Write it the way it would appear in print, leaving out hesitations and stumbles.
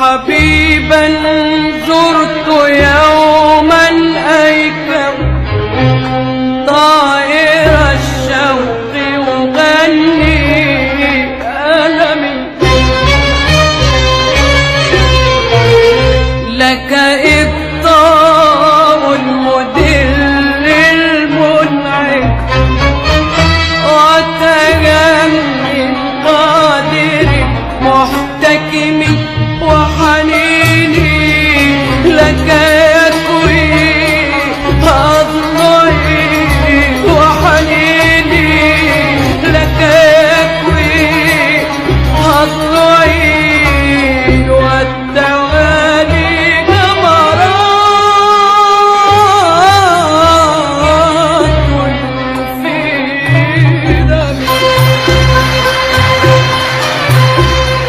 حبيبا زرت يوما أيكم طائر الشوق يغني ألمي لك إبطاء المدل المنعم وتجني القادر محتكم